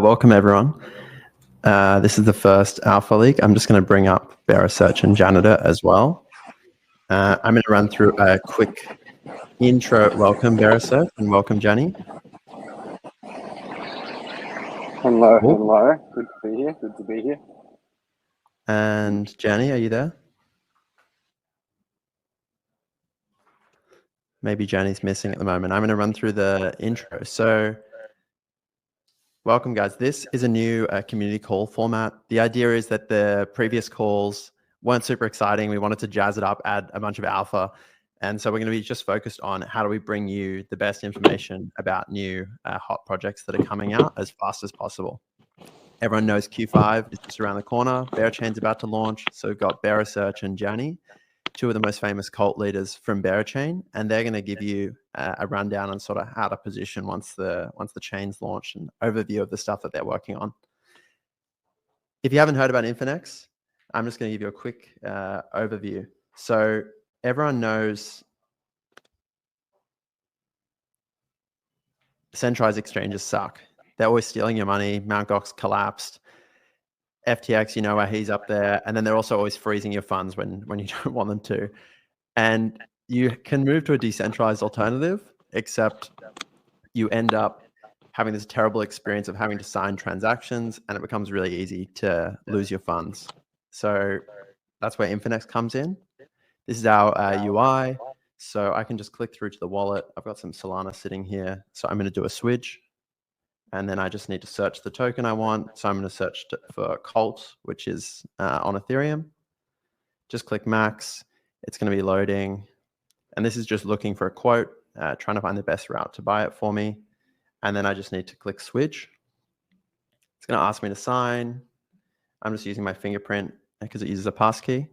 Welcome everyone. This is the first Alpha League. I'm just going to bring up Berasearch and Janitor as well. I'm going to run through a quick intro. Welcome Berasearch and welcome Jani. Hello, hello. Good to be here. And Jani, are you there? Maybe Jani's missing at the moment. I'm going to run through the intro. So welcome guys. This is a new community call format. The idea is that the previous calls weren't super exciting. We wanted to jazz it up, add a bunch of alpha. And so we're going to be just focused on how do we bring you the best information about new hot projects that are coming out as fast as possible. Everyone knows Q5 is just around the corner. Berachain's about to launch. So we've got Berasearch and Jani, two of the most famous cult leaders from Berachain, and they're going to give you a rundown on sort of how to position once the chain's launched and overview of the stuff that they're working on. If you haven't heard about Infinex, I'm just going to give you a quick overview. So everyone knows centralized exchanges suck. They're always stealing your money. Mt. Gox collapsed. FTX, you know where he's up there. And then they're also always freezing your funds when you don't want them to. And you can move to a decentralized alternative, except you end up having this terrible experience of having to sign transactions, and it becomes really easy to lose your funds. So that's where Infinex comes in. This is our UI. So I can just click through to the wallet. I've got some Solana sitting here. So I'm going to do a switch. And then I just need to search the token I want. So I'm going to search for Cult, which is on Ethereum. Just click max. It's going to be loading. And this is just looking for a quote, trying to find the best route to buy it for me. And then I just need to click switch. It's going to ask me to sign. I'm just using my fingerprint because it uses a passkey.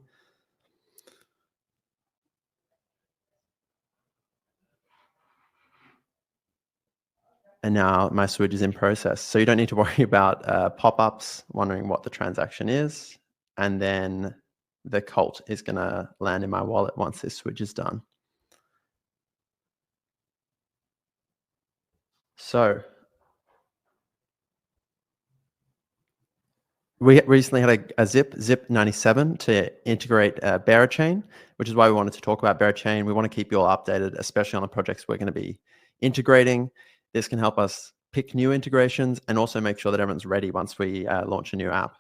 And now my switch is in process. So you don't need to worry about pop-ups, wondering what the transaction is. And then the cult is going to land in my wallet once this switch is done. So we recently had a zip 97 to integrate Berachain, which is why we wanted to talk about Berachain. We want to keep you all updated, especially on the projects we're going to be integrating. This can help us pick new integrations and also make sure that everyone's ready once we launch a new app.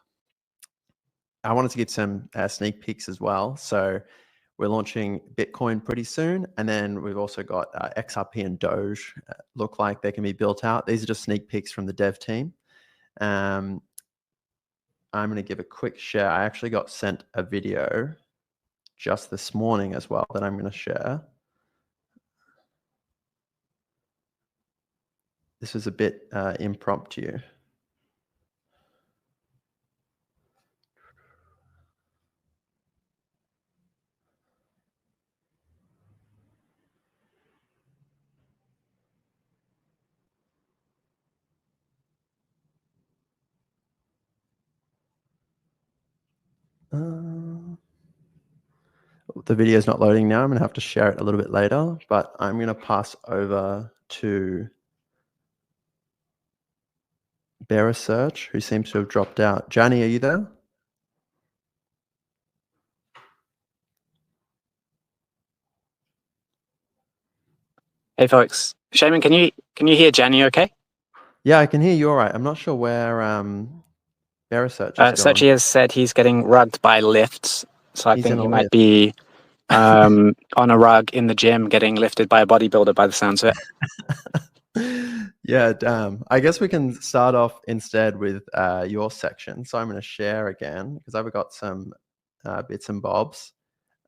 I wanted to give some sneak peeks as well. So we're launching Bitcoin pretty soon. And then we've also got XRP and Doge look like they can be built out. These are just sneak peeks from the dev team. I'm going to give a quick share. I actually got sent a video just this morning as well that I'm going to share. This was a bit impromptu. The video is not loading now. I'm going to have to share it a little bit later, but I'm going to pass over to Berasearch, who seems to have dropped out. Jani, are you there? Hey folks, Shaman, can you hear Jani okay? Yeah, I can hear you all right. I'm not sure where Berasearch is Searchy gone. has said he's getting rugged by lifts, so I think he might lift. be on a rug in the gym getting lifted by a bodybuilder by the sounds of it. Yeah, I guess we can start off instead with your section. So I'm going to share again because I've got some bits and bobs.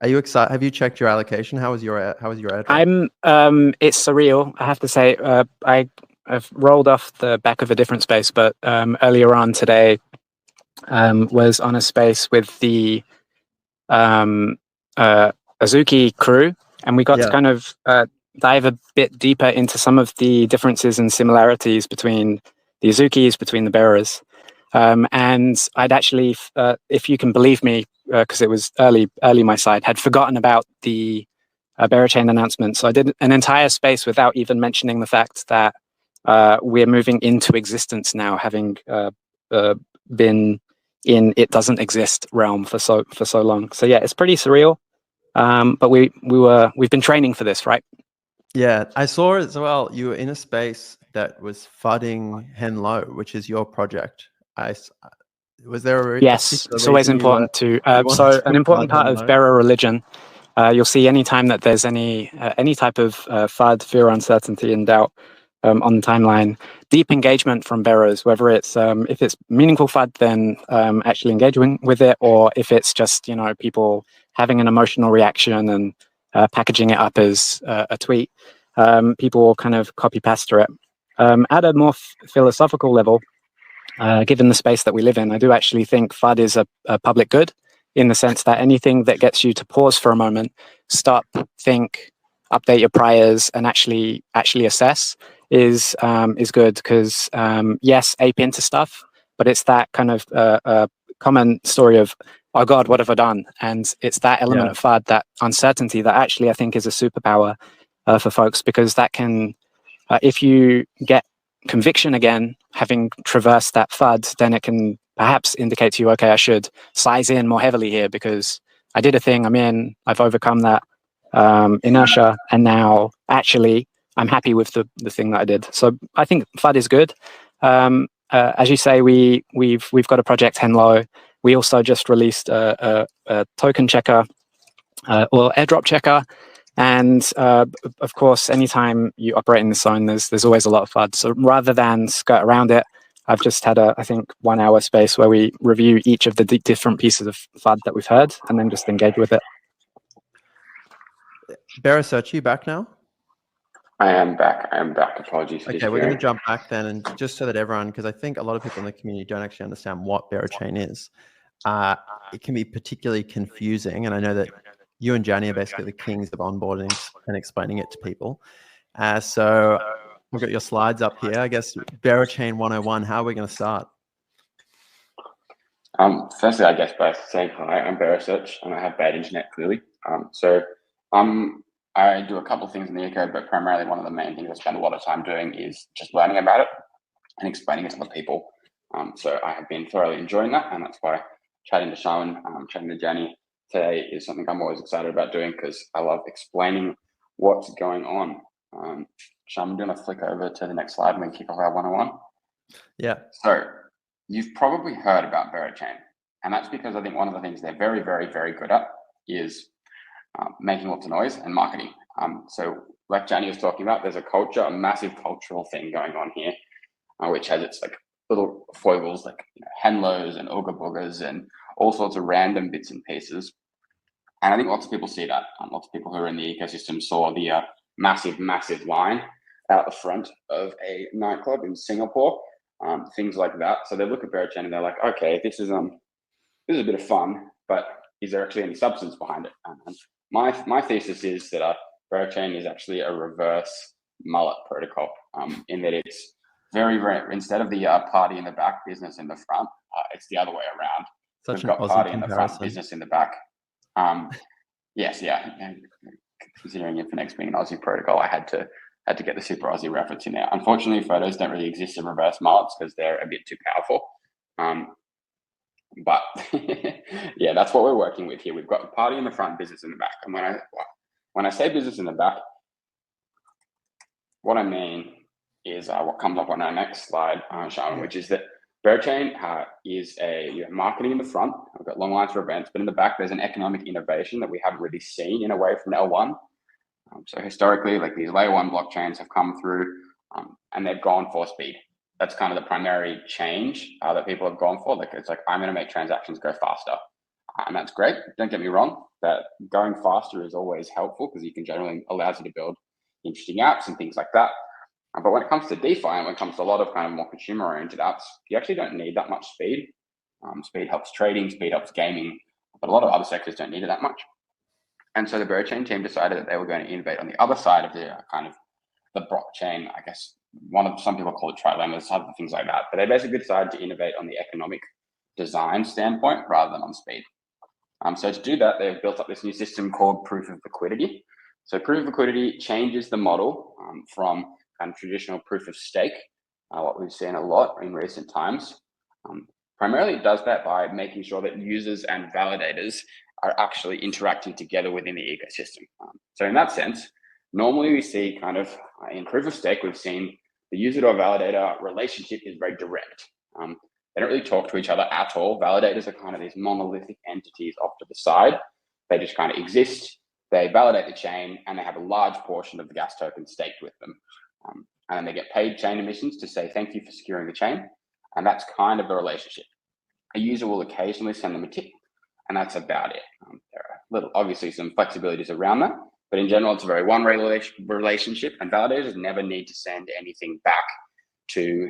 Are you excited? Have you checked your allocation? How was your airdrop? It's surreal, I have to say. I've rolled off the back of a different space, but earlier on today was on a space with the Azuki crew, and we got to kind of dive a bit deeper into some of the differences and similarities between the Azukis, between the bearers. And I'd actually, if you can believe me, because it was early my side, had forgotten about the Berachain announcement. So I did an entire space without even mentioning the fact that we're moving into existence now, having been in it doesn't exist realm for so long. So yeah, it's pretty surreal. But we've been training for this, right? Yeah, I saw as well. You were in a space that was fudding Henlo, which is your project. Was there a Yes, particular it's always reason important to. wanted So to an important fud part of Henlo? Bera religion, you'll see anytime that there's any type of FUD, fear, uncertainty, and doubt on the timeline, deep engagement from bearers, whether it's if it's meaningful FUD, then actually engaging with it, or if it's just people having an emotional reaction and packaging it up as a tweet, people will kind of copy paste it. At a more philosophical level, given the space that we live in, I do actually think FUD is a public good, in the sense that anything that gets you to pause for a moment, stop, think, update your priors, and actually assess is good. Because yes, ape into stuff, but it's that kind of common story of, oh God, what have I done? And it's that element of FUD, that uncertainty, that actually I think is a superpower for folks, because that can, if you get conviction again, having traversed that FUD, then it can perhaps indicate to you, okay, I should size in more heavily here because I did a thing, I've overcome that inertia, and now actually I'm happy with the thing that I did. So I think FUD is good. As you say, we've got a project, Henlo. We also just released a token checker or airdrop checker. And of course, anytime you operate in the zone, there's always a lot of FUD. So rather than skirt around it, I've just had I think 1 hour space where we review each of the different pieces of FUD that we've heard, and then just engage with it. Berasearch, you back now? I am back. Apologies for Okay, we're going to jump back then, and just so that everyone, because I think a lot of people in the community don't actually understand what Berachain is. It can be particularly confusing, and I know that you and Jani are basically the kings of onboarding and explaining it to people. So we've got your slides up here. I guess Berachain 101, how are we going to start? Firstly, I guess by saying hi, I'm Berasearch, and I have bad internet, clearly. I do a couple of things in the eco, but primarily one of the main things I spend a lot of time doing is just learning about it and explaining it to other people. So I have been thoroughly enjoying that, and that's why chatting to Shaman, chatting to Jani today is something I'm always excited about doing, because I love explaining what's going on. Shaman, do you want to flick over to the next slide and we kick off our 101? Yeah. So you've probably heard about Berachain, and that's because I think one of the things they're very, very, very good at is making lots of noise and marketing. So like Jani was talking about, there's a massive cultural thing going on here, which has its like little foibles, like Henlos and Ooga Boogers and all sorts of random bits and pieces. And I think lots of people see that. Lots of people who are in the ecosystem saw the massive line out the front of a nightclub in Singapore, things like that. So they look at Berachain and they're like, okay, this is a bit of fun, but is there actually any substance behind it? My thesis is that Berachain is actually a reverse mullet protocol, in that it's very, very, instead of the party in the back, business in the front, it's the other way around. Such We've got party in the front, comparison. business in the back. Yes, yeah. Considering Infinex being an Aussie protocol, I had to get the super Aussie reference in there. Unfortunately, photos don't really exist in reverse mullets because they're a bit too powerful. But yeah, that's what we're working with here. We've got party in the front, business in the back. And when I say business in the back, what I mean is what comes up on our next slide, Shaman, which is that Berachain is you have marketing in the front. We've got long lines for events, but in the back, there's an economic innovation that we haven't really seen in a way from L1. So historically, like these layer one blockchains have come through and they've gone for speed. That's kind of the primary change that people have gone for. Like, it's like, I'm going to make transactions go faster. And that's great. Don't get me wrong, that going faster is always helpful because you can generally allows you to build interesting apps and things like that. But when it comes to DeFi and when it comes to a lot of kind of more consumer-oriented apps, you actually don't need that much speed. Speed helps trading, speed helps gaming, but a lot of other sectors don't need it that much. And so the Berachain team decided that they were going to innovate on the other side of the kind of the blockchain, I guess. Some people call it trilemmas, other things like that. But they basically decided to innovate on the economic design standpoint rather than on speed. So to do that, they've built up this new system called proof of liquidity. So proof of liquidity changes the model from kind of traditional proof of stake, what we've seen a lot in recent times. Primarily, it does that by making sure that users and validators are actually interacting together within the ecosystem. So in that sense, normally we see kind of in proof of stake, we've seen the user to a validator relationship is very direct. They don't really talk to each other at all. Validators are kind of these monolithic entities off to the side. They just kind of exist. They validate the chain, and they have a large portion of the gas token staked with them. And then they get paid chain emissions to say thank you for securing the chain. And that's kind of the relationship. A user will occasionally send them a tip, and that's about it. There are obviously some flexibilities around that, but in general, it's a very one-way relationship, and validators never need to send anything back to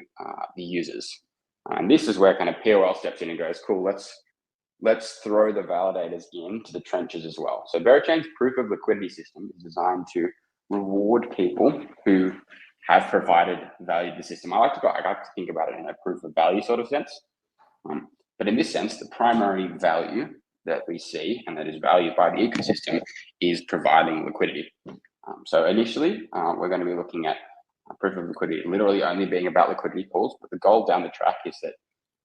the users. And this is where kind of POL steps in and goes, cool, let's throw the validators into the trenches as well. So Berachain's proof of liquidity system is designed to reward people who have provided value to the system. I like to think about it in a proof of value sort of sense. But in this sense, the primary value that we see and that is valued by the ecosystem is providing liquidity. So initially, we're going to be looking at proof of liquidity literally only being about liquidity pools, but the goal down the track is that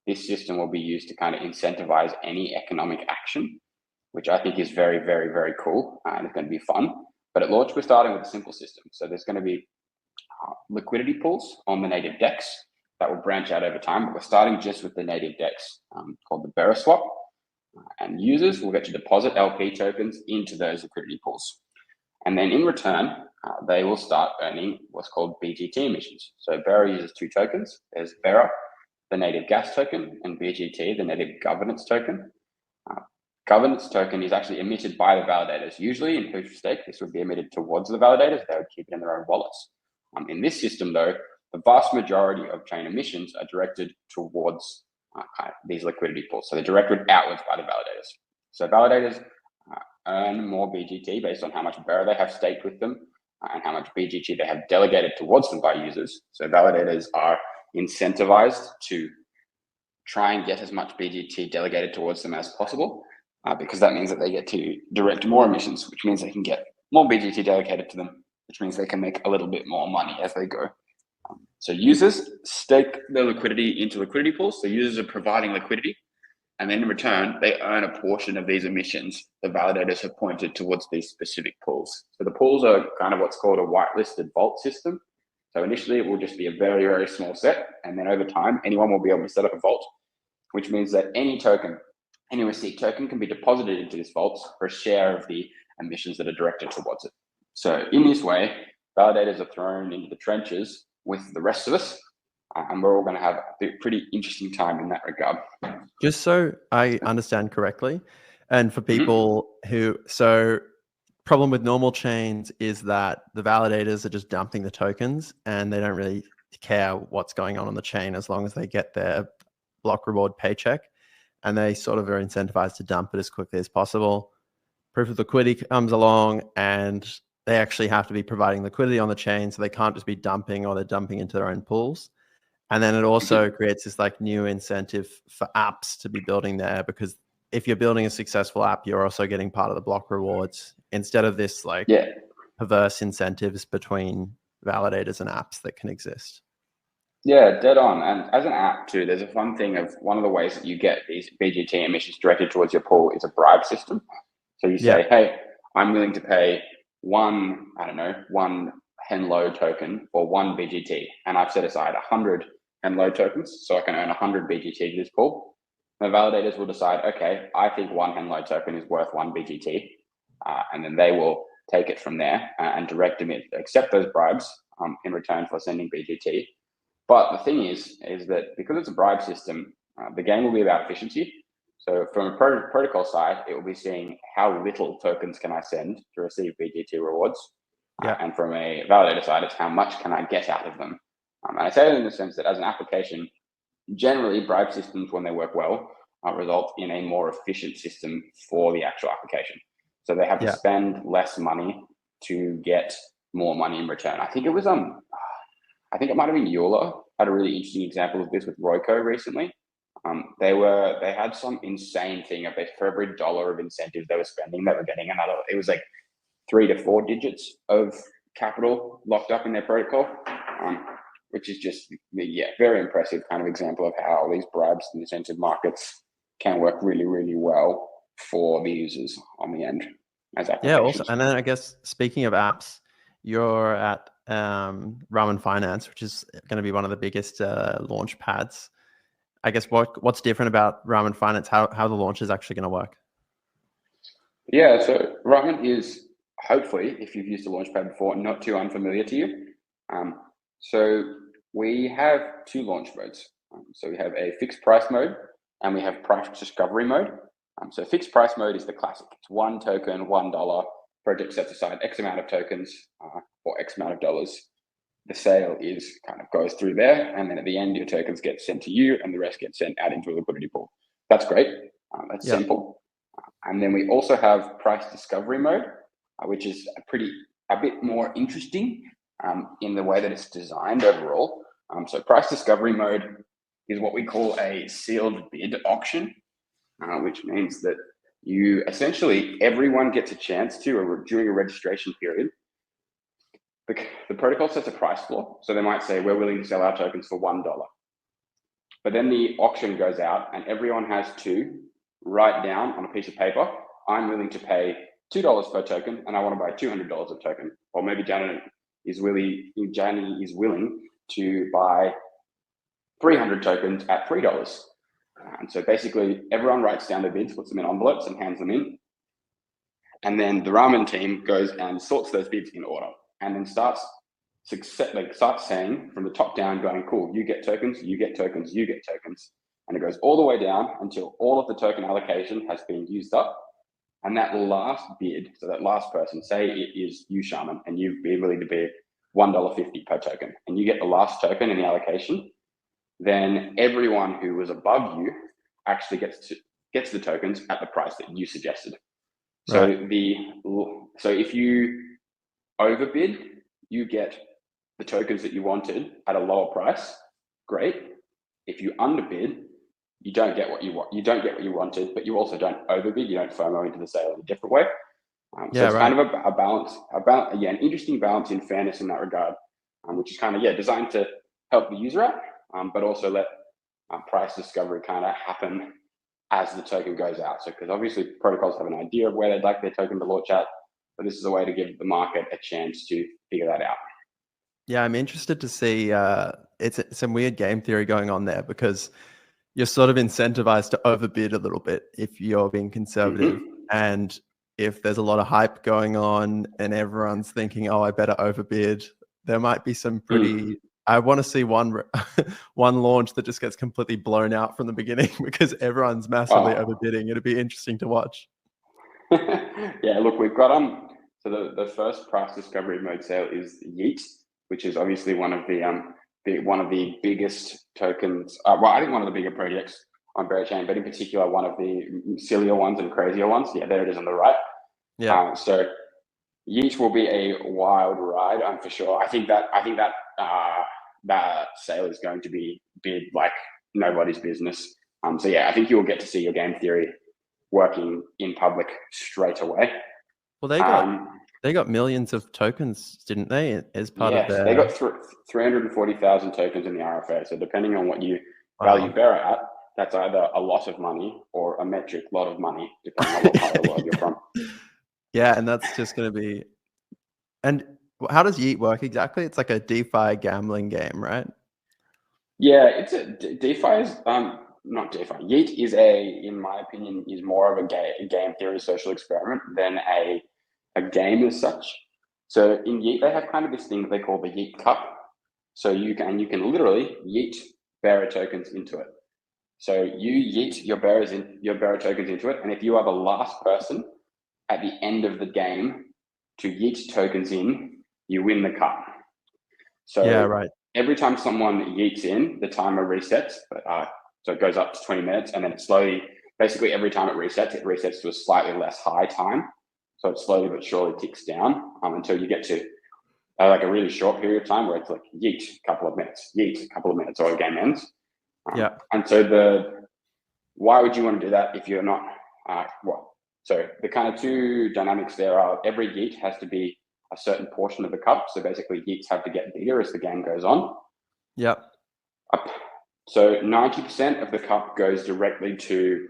this system will be used to kind of incentivize any economic action, which I think is very, very, very cool, and it's going to be fun. But at launch, we're starting with a simple system. So there's going to be liquidity pools on the native DEX that will branch out over time, but we're starting just with the native DEX called the Beraswap. And users will get to deposit LP tokens into those liquidity pools. And then in return, they will start earning what's called BGT emissions. So Bera uses two tokens. There's Bera, the native gas token, and BGT, the native governance token. Governance token is actually emitted by the validators. Usually in proof of stake, this would be emitted towards the validators. They would keep it in their own wallets. In this system, though, the vast majority of chain emissions are directed towards these liquidity pools. So they're directed outwards by the validators. So validators earn more BGT based on how much Bera they have staked with them and how much BGT they have delegated towards them by users. So validators are incentivized to try and get as much BGT delegated towards them as possible because that means that they get to direct more emissions, which means they can get more BGT delegated to them, which means they can make a little bit more money as they go. So users stake their liquidity into liquidity pools. So users are providing liquidity, and then in return, they earn a portion of these emissions the validators have pointed towards these specific pools. So the pools are kind of what's called a whitelisted vault system. So initially, it will just be a very, very small set, and then over time, anyone will be able to set up a vault, which means that any token, any receipt token can be deposited into this vault for a share of the emissions that are directed towards it. So in this way, validators are thrown into the trenches with the rest of us, and we're all going to have a pretty interesting time in that regard. Just so I understand correctly, and for people who, so problem with normal chains is that the validators are just dumping the tokens and they don't really care what's going on the chain as long as they get their block reward paycheck, and they sort of are incentivized to dump it as quickly as possible. Proof of liquidity comes along and they actually have to be providing liquidity on the chain, so they can't just be dumping, or they're dumping into their own pools. And then it also creates this like new incentive for apps to be building there, because if you're building a successful app, you're also getting part of the block rewards instead of this like perverse incentives between validators and apps that can exist. Yeah, dead on. And as an app too, there's a fun thing of one of the ways that you get these BGT emissions directed towards your pool is a bribe system. So you say, hey, I'm willing to pay one Henlo token for one BGT, and I've set aside 100 Henlo tokens, so I can earn 100 BGT to this pool. The validators will decide, okay, I think one Henlo token is worth one BGT, and then they will take it from there and direct them accept those bribes in return for sending BGT. But the thing is that because it's a bribe system, the game will be about efficiency. So from a protocol side, it will be seeing how little tokens can I send to receive BGT rewards. And from a validator side, it's how much can I get out of them. And I say that in the sense that as an application, generally bribe systems, when they work well, result in a more efficient system for the actual application. So they have to spend less money to get more money in return. I think it was I think it might have been Euler had a really interesting example of this with Royco recently. They had some insane thing of for every dollar of incentives they were spending, they were getting it was like 3 to 4 digits of capital locked up in their protocol. which is just very impressive kind of example of how these bribes and incentive markets can work really, really well for the users on the end as applications. Yeah, also, and then I guess speaking of apps, you're at Ramen Finance, which is going to be one of the biggest launch pads. I guess what's different about Ramen Finance, how the launch is actually going to work? Yeah, so Ramen is, hopefully, if you've used a launchpad before, not too unfamiliar to you. So we have two launch modes. So we have a fixed price mode and we have price discovery mode. So fixed price mode is the classic. It's one token, $1. Project sets aside X amount of tokens or X amount of dollars. The sale is kind of goes through there, and then at the end, your tokens get sent to you, and the rest get sent out into a liquidity pool. That's great. That's simple. And then we also have price discovery mode, which is a bit more interesting in the way that it's designed overall. So price discovery mode is what we call a sealed bid auction, which means that everyone gets a chance to, during a registration period, the protocol sets a price floor. So they might say, we're willing to sell our tokens for $1. But then the auction goes out and everyone has to write down on a piece of paper, I'm willing to pay $2 per token and I want to buy $200 a token. Or maybe Jani is willing to buy 300 tokens at $3. And so basically everyone writes down their bids, puts them in envelopes and hands them in. And then the Ramen team goes and sorts those bids in order and then starts saying from the top down, going, cool, you get tokens, you get tokens, you get tokens. And it goes all the way down until all of the token allocation has been used up. And that last bid, so that last person, say it is you, Shaman, and you've been willing to bid $1.50 per token, and you get the last token in the allocation, then everyone who was above you actually gets the tokens at the price that you suggested. Right. So if you overbid, you get the tokens that you wanted at a lower price. Great. If you underbid, you don't get what you want. You don't get what you wanted, but you also don't overbid. You don't FOMO into the sale in a different way. So it's kind of a balance, an interesting balance in fairness in that regard, which is kind of designed to help the user out, but also let price discovery kind of happen as the token goes out. So because obviously protocols have an idea of where they'd like their token to launch at, but this is a way to give the market a chance to figure that out. Yeah, I'm interested to see. It's some weird game theory going on there because you're sort of incentivized to overbid a little bit if you're being conservative. Mm-hmm. And if there's a lot of hype going on and everyone's thinking, oh, I better overbid, there might be some pretty... I want to see one launch that just gets completely blown out from the beginning because everyone's massively overbidding. It'd be interesting to watch. Yeah, look, we've got so the first price discovery mode sale is Yeet, which is obviously one of the biggest tokens. I think one of the bigger projects on Berachain, but in particular one of the sillier ones and crazier ones. Yeah, there it is on the right. Yeah. So Yeet will be a wild ride, I'm for sure. I think that that sale is going to be bid like nobody's business. So yeah, I think you will get to see your game theory working in public straight away. Well, they got millions of tokens, didn't they? As part of their... they got 340,000 tokens in the RFA. So depending on what you value Bera at, that's either a lot of money or a metric lot of money, depending on what part of the world you're from. Yeah, and that's just going to be... And how does Yeet work exactly? It's like a DeFi gambling game, right? Yeah, it's DeFi is not DeFi. Yeet is in my opinion, is more of a game theory social experiment than a game as such. So in Yeet, they have kind of this thing that they call the Yeet Cup. So you can literally yeet Bera tokens into it. So you yeet your Bera tokens into it, and if you are the last person at the end of the game to yeet tokens in, you win the cup. So every time someone yeets in, the timer resets. So it goes up to 20 minutes, and then it slowly, basically every time it resets to a slightly less high time. So it slowly but surely ticks down until you get to like a really short period of time where it's like yeet, a couple of minutes, yeet, a couple of minutes, or the game ends. And so why would you want to do that if you're not, so the kind of two dynamics there are every yeet has to be a certain portion of the cup. So basically, Yeets have to get bigger as the game goes on. Yep. So 90% of the cup goes directly to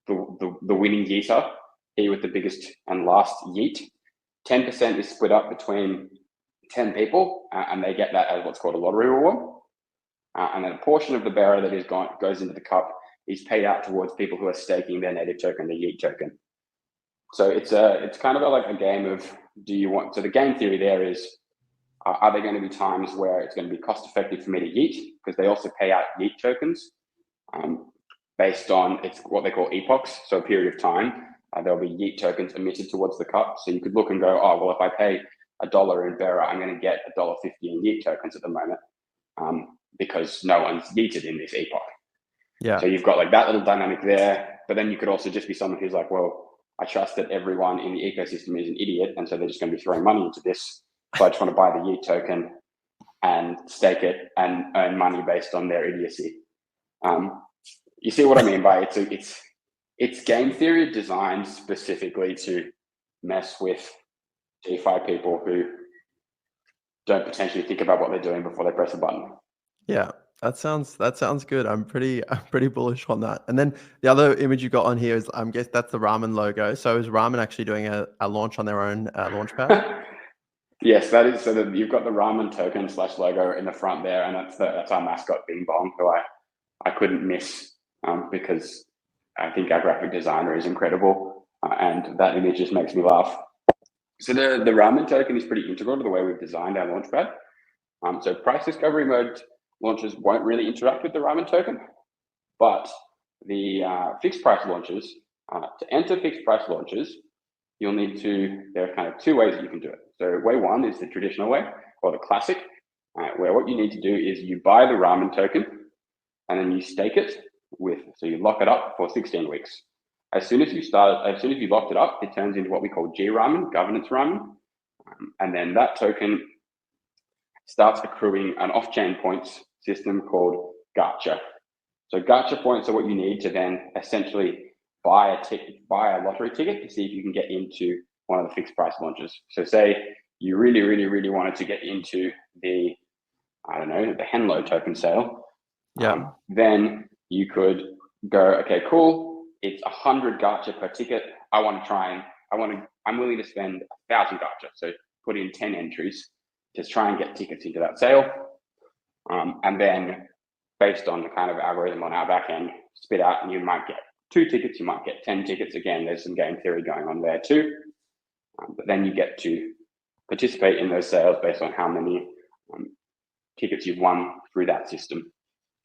the winning Yeeter, he with the biggest and last Yeet. 10% is split up between 10 people, and they get that as what's called a lottery reward. And then a portion of the bearer that goes into the cup is paid out towards people who are staking their native token, the Yeet token. So it's kind of like a game of, so the game theory there is, are there going to be times where it's going to be cost effective for me to Yeet? Because they also pay out Yeet tokens based on what they call epochs, so a period of time. There'll be Yeet tokens emitted towards the cup. So you could look and go, oh, well, if I pay $1 in bearer, I'm going to get $1.50 in Yeet tokens at the moment because no one's Yeeted in this epoch. Yeah. So you've got like that little dynamic there. But then you could also just be someone who's like, well, I trust that everyone in the ecosystem is an idiot, and so they're just going to be throwing money into this. So I just want to buy the Yeet token and stake it and earn money based on their idiocy. You see what I mean by it's game theory designed specifically to mess with DeFi people who don't potentially think about what they're doing before they press a button. Yeah, that sounds good. I'm pretty bullish on that. And then the other image you got on here is, I guess that's the Ramen logo. So is Ramen actually doing a launch on their own launchpad? Yes, that is. So that you've got the Ramen token / logo in the front there, and that's our mascot Bing Bong, who I couldn't miss because I think our graphic designer is incredible, and that image just makes me laugh. So the Ramen token is pretty integral to the way we've designed our launchpad. So price discovery mode launches won't really interact with the Ramen token, but the fixed price launches, to enter fixed price launches, there are kind of two ways that you can do it. So way one is the traditional way, or the classic, where what you need to do is you buy the Ramen token and then you stake it so you lock it up for 16 weeks. As soon as you locked it up, it turns into what we call G Ramen, governance Ramen. And then that token starts accruing an off-chain points system called gacha. So gacha points are what you need to then essentially buy a lottery ticket to see if you can get into one of the fixed price launches. So say you really, really, really wanted to get into the Henlo token sale. Yeah. Then you could go, okay, cool. It's 100 gacha per ticket. I'm willing to spend 1,000 gacha. So put in 10 entries to try and get tickets into that sale. And then based on the kind of algorithm on our back end, spit out, and you might get 2 tickets, you might get 10 tickets. Again, there's some game theory going on there too. But then you get to participate in those sales based on how many tickets you've won through that system.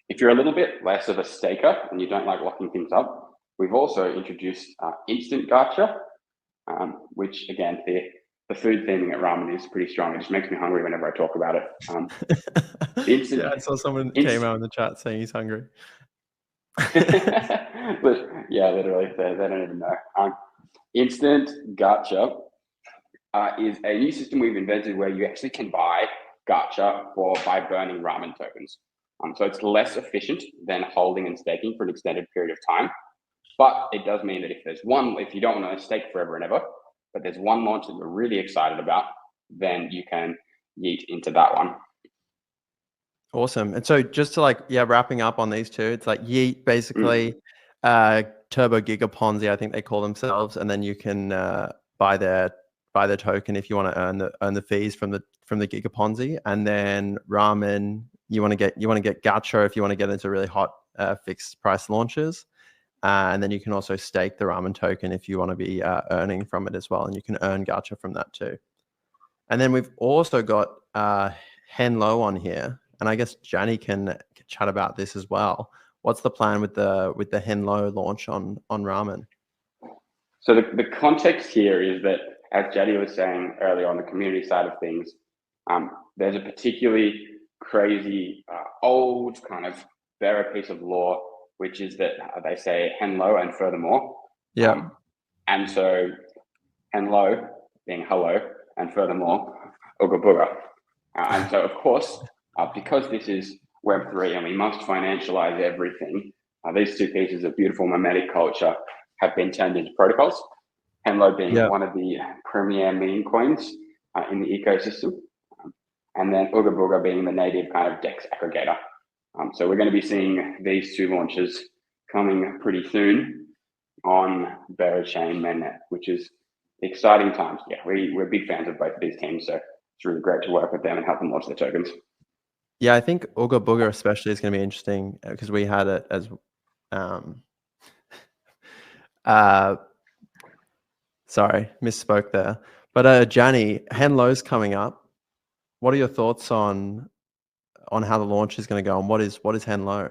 If you're a little bit less of a staker and you don't like locking things up, we've also introduced instant gacha, which again, the food theming at Ramen is pretty strong. It just makes me hungry whenever I talk about it. Yeah, I saw someone came out in the chat saying he's hungry. But yeah, literally, they don't even know. Instant gacha is a new system we've invented where you actually can buy gacha by burning Ramen tokens. So it's less efficient than holding and staking for an extended period of time. But it does mean that if you don't want to stake forever and ever, but there's one launch that you're really excited about, then you can Yeet into that one. Awesome. And so just to wrapping up on these two, it's like Yeet basically, Turbo Giga Ponzi, I think they call themselves, and then you can buy their token if you want to earn the fees from the Giga Ponzi. And then Ramen, you want to get gacha if you want to get into really hot fixed price launches. And then you can also stake the Ramen token if you want to be earning from it as well, and you can earn gacha from that too. And then we've also got Henlo on here, and I guess Jani can chat about this as well. What's the plan with the Henlo launch on Ramen? So the context here is that, as Jani was saying earlier on the community side of things, there's a particularly crazy old kind of bearer piece of law, which is that they say Henlo and furthermore. Yeah. And so Henlo being hello and furthermore Uga Buga. And so of course, because this is Web3 and we must financialize everything, these two pieces of beautiful mimetic culture have been turned into protocols. Henlo being one of the premier meme coins in the ecosystem. And then Ooga Booga being the native kind of DEX aggregator. So we're going to be seeing these two launches coming pretty soon on Berachain mainnet, which is exciting times. Yeah, we're big fans of both of these teams, so it's really great to work with them and help them launch their tokens. Yeah, I think Ooga Booga especially is going to be interesting because we had it as sorry, misspoke there. But Jani, Henlo's coming up. What are your thoughts on how the launch is going to go, and what is Henlo?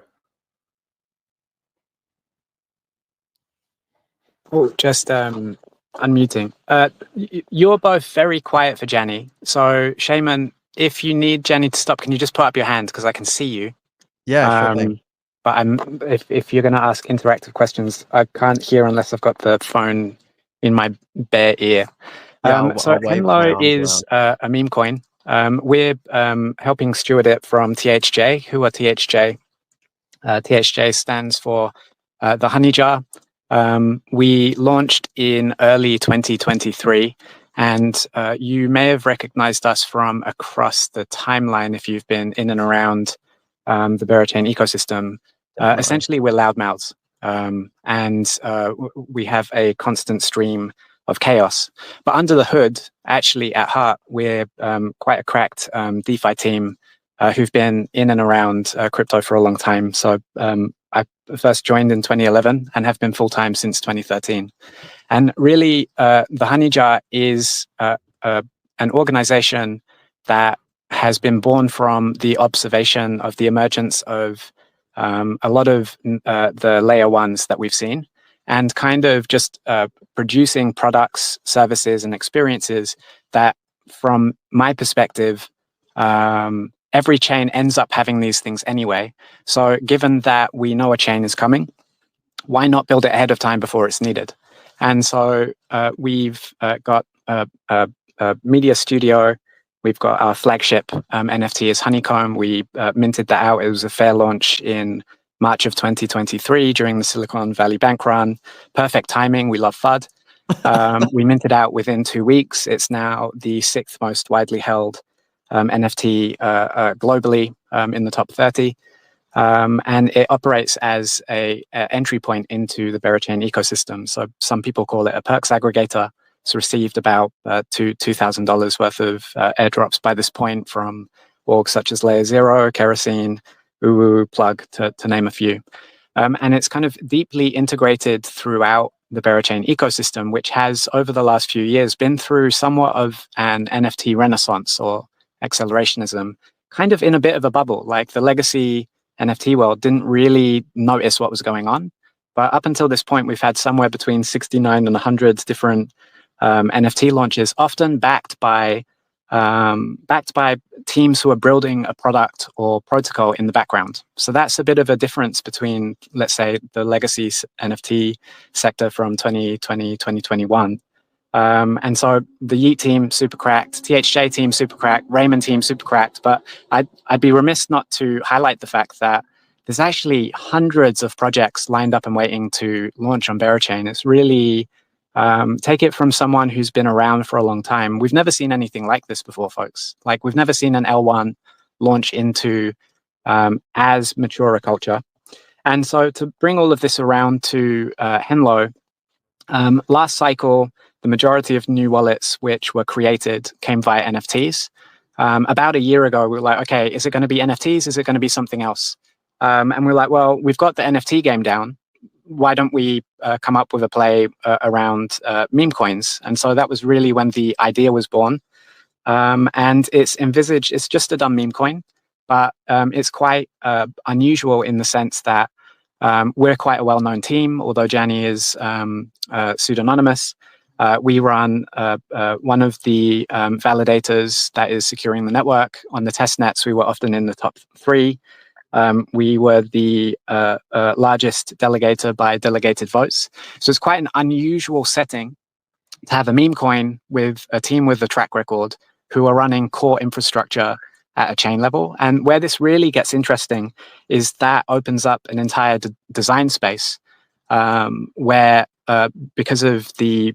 Oh, just unmuting. You're both very quiet for Jani. So Shaman, if you need Jani to stop, can you just put up your hand because I can see you? Yeah, sure thing. But if you're going to ask interactive questions, I can't hear unless I've got the phone in my bare ear. Yeah, so I'll wave my Henlo arms is around. a meme coin. We're helping steward it from THJ. Who are THJ? THJ stands for the Honey Jar. We launched in early 2023, and you may have recognized us from across the timeline if you've been in and around the Berachain ecosystem. Essentially, we're loudmouths, and we have a constant stream of chaos. But under the hood, actually, at heart, we're quite a cracked DeFi team who've been in and around crypto for a long time. So I first joined in 2011 and have been full-time since 2013. And really, the Honey Jar is an organization that has been born from the observation of the emergence of a lot of the layer ones that we've seen, and kind of just producing products, services, and experiences that, from my perspective, every chain ends up having these things anyway. So given that we know a chain is coming, why not build it ahead of time before it's needed? And so we've got a media studio. We've got our flagship NFT is Honeycomb. We minted that out. It was a fair launch in March of 2023 during the Silicon Valley Bank run. Perfect timing. We love FUD. We minted out within 2 weeks. It's now the 6th most widely held NFT globally in the top 30. And it operates as a entry point into the Berachain ecosystem. So some people call it a perks aggregator. It's received about $2,000 worth of airdrops by this point from orgs such as Layer Zero, Kerosene, Uwu, Plug, to name a few. And it's kind of deeply integrated throughout the Berachain ecosystem, which has, over the last few years, been through somewhat of an NFT renaissance or accelerationism, kind of in a bit of a bubble. Like the legacy NFT world didn't really notice what was going on. But up until this point, we've had somewhere between 69 and 100 different NFT launches, often backed by teams who are building a product or protocol in the background. So that's a bit of a difference between, let's say, the legacy NFT sector from 2020, 2021. And so the Yeet team, super cracked, THJ team, super cracked, Ramen team, super cracked. But I'd be remiss not to highlight the fact that there's actually hundreds of projects lined up and waiting to launch on Berachain. It's really, take it from someone who's been around for a long time. We've never seen anything like this before, folks. Like, we've never seen an L1 launch into as mature a culture. And so to bring all of this around to Henlo, last cycle, the majority of new wallets which were created came via NFTs. About a year ago, we were like, okay, is it going to be NFTs? Is it going to be something else? And we're like, well, we've got the NFT game down. Why don't we come up with a play around meme coins? And so that was really when the idea was born. And it's envisaged, it's just a dumb meme coin, but it's quite unusual in the sense that we're quite a well-known team, although Jani is pseudonymous. We run one of the validators that is securing the network. On the test nets, we were often in the top 3. We were the largest delegator by delegated votes. So it's quite an unusual setting to have a meme coin with a team with a track record who are running core infrastructure at a chain level. And where this really gets interesting is that opens up an entire design space where because of the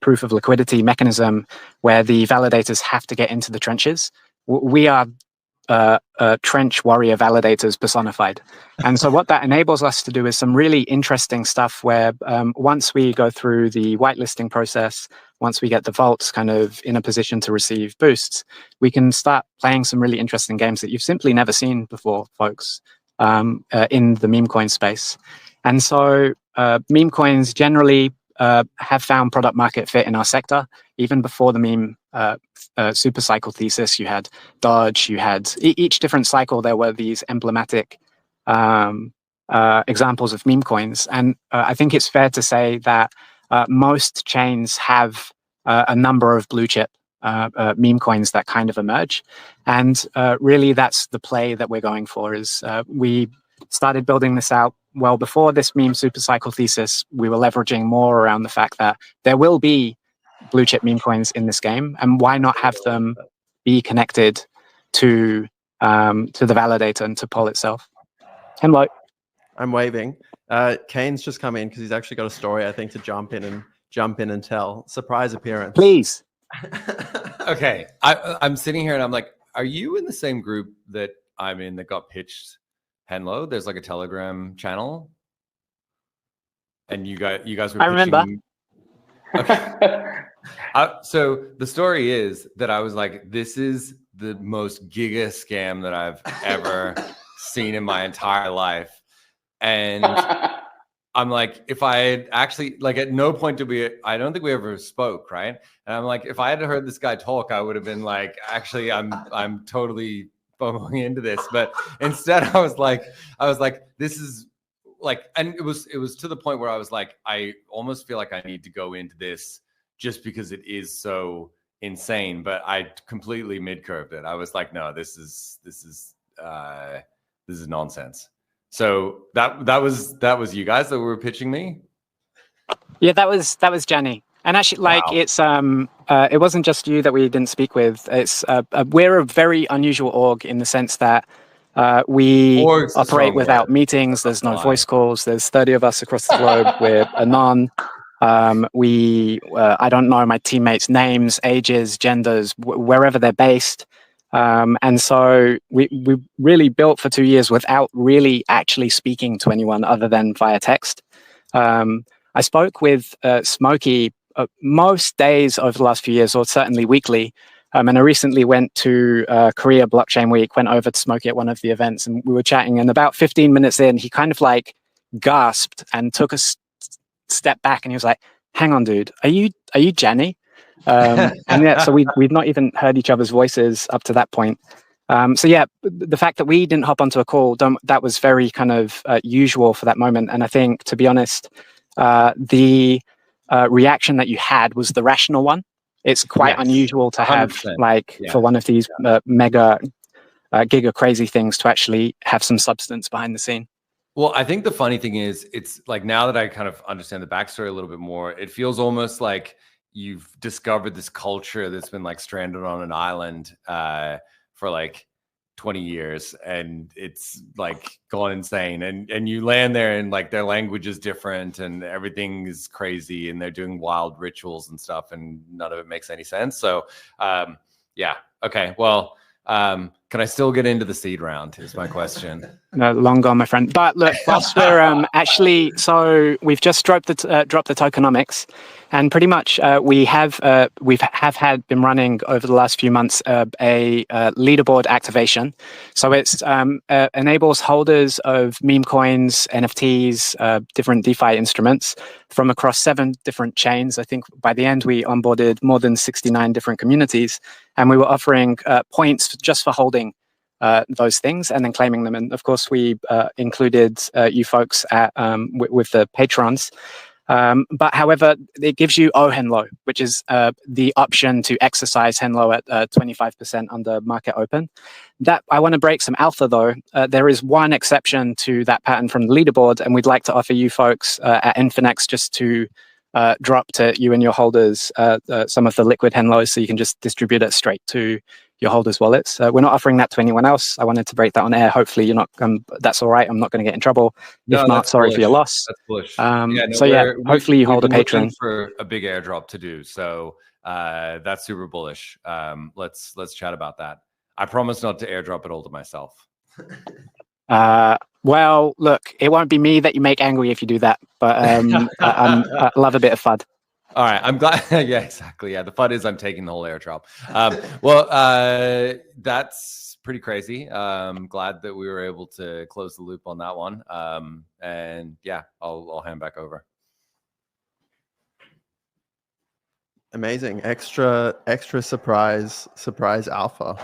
proof of liquidity mechanism where the validators have to get into the trenches. We are trench warrior validators personified. And so what that enables us to do is some really interesting stuff where once we go through the whitelisting process, once we get the vaults kind of in a position to receive boosts, we can start playing some really interesting games that you've simply never seen before, folks, in the meme coin space. And so meme coins generally have found product market fit in our sector. Even before the meme super cycle thesis, you had Dodge, you had each different cycle, there were these emblematic examples of meme coins. And I think it's fair to say that most chains have a number of blue chip meme coins that kind of emerge. And really that's the play that we're going for. Is we started building this out well before this meme super cycle thesis. We were leveraging more around the fact that there will be blue chip meme coins in this game, and why not have them be connected to the validator and to Pol itself. Henlo. I'm waving. Kain's just come in because he's actually got a story, I think, to jump in and tell. Surprise appearance. Please. Okay. I'm sitting here and I'm like, are you in the same group that I'm in that got pitched Henlo? There's like a Telegram channel. And you guys were pitching. I remember. Okay. So the story is that I was like, this is the most giga scam that I've ever seen in my entire life. And I'm like, if I had actually, like, at no point I don't think we ever spoke, right? And I'm like, if I had heard this guy talk, I would have been like, actually, I'm totally FOMOing into this. But instead, I was like, this is like, and it was to the point where I was like, I almost feel like I need to go into this just because it is so insane. But I completely mid-curved it. I was like, no, this is nonsense. So that was you guys that were pitching me? Yeah, that was Jani. And actually, like, wow. It wasn't just you that we didn't speak with. It's we're a very unusual org in the sense that we operate without meetings. There's no voice calls. There's 30 of us across the globe. We're anon. I don't know my teammates' names, ages, genders, wherever they're based. And so we really built for 2 years without really actually speaking to anyone other than via text. I spoke with Smokey most days over the last few years, or certainly weekly. And I recently went to Korea Blockchain Week, went over to Smokey at one of the events, and we were chatting. And about 15 minutes in, he kind of like gasped and took a step back, and he was like, "Hang on, dude, are you Jani?" And yeah, so we've not even heard each other's voices up to that point. So yeah, the fact that we didn't hop onto a call, that was very kind of usual for that moment. And I think, to be honest, the reaction that you had was the rational one. It's quite unusual to have, like, for one of these mega giga crazy things to actually have some substance behind the scene. Well, I think the funny thing is, it's like, now that I kind of understand the backstory a little bit more, it feels almost like you've discovered this culture that's been like stranded on an island for like 20 years, and it's like gone insane, and you land there and like their language is different and everything is crazy and they're doing wild rituals and stuff, and none of it makes any sense. So yeah, okay, well, can I still get into the seed round is my question. No, long gone, my friend. But look, whilst we're actually, so we've just dropped the tokenomics, and pretty much we have been running over the last few months a leaderboard activation. So it's enables holders of meme coins, NFTs, different DeFi instruments from across 7 different chains. I think by the end we onboarded more than 69 different communities, and we were offering points just for holding those things and then claiming them. And of course, we included you folks at with the patrons. But however, it gives you Henlo, which is the option to exercise Henlo at 25% under market open. That I want to break some alpha though. There is one exception to that pattern from the leaderboard, and we'd like to offer you folks at Infinex just to drop to you and your holders some of the liquid Henlo, so you can just distribute it straight to your holders' wallets. We're not offering that to anyone else. I wanted to break that on air. Hopefully you're not, that's all right. I'm not going to get in trouble. No, if not, sorry for your loss. That's bullish. Hopefully you hold a Patreon. For a big airdrop to do. So that's super bullish. Let's chat about that. I promise not to airdrop it all to myself. Well, look, it won't be me that you make angry if you do that, but I love a bit of FUD. All right, I'm glad. Yeah, exactly. Yeah, the FUD is I'm taking the whole airdrop. That's pretty crazy. Glad that we were able to close the loop on that one. And yeah, I'll hand back over. Amazing. Extra surprise alpha.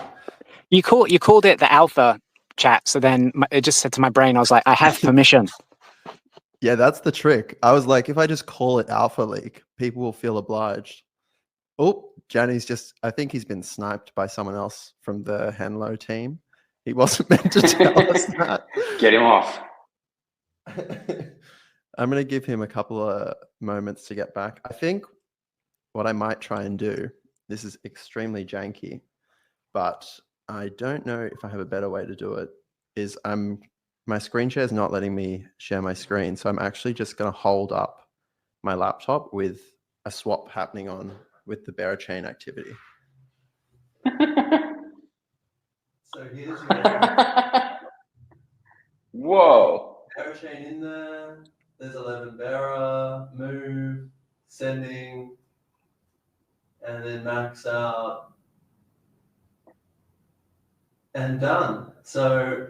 You called it the alpha chat. So then it just said to my brain, I was like, I have permission. Yeah, that's the trick. I was like, if I just call it alpha leak, people will feel obliged. Oh, Jani's I think he's been sniped by someone else from the Henlo team. He wasn't meant to tell us that. Get him off. I'm going to give him a couple of moments to get back. I think what I might try and do, this is extremely janky, but I don't know if I have a better way to do it, is my screen share is not letting me share my screen. So I'm actually just going to hold up my laptop with a swap happening on with the Berachain activity. So here's your Whoa. Berachain in there. There's 11 Bera, move, sending, and then max out. And done. So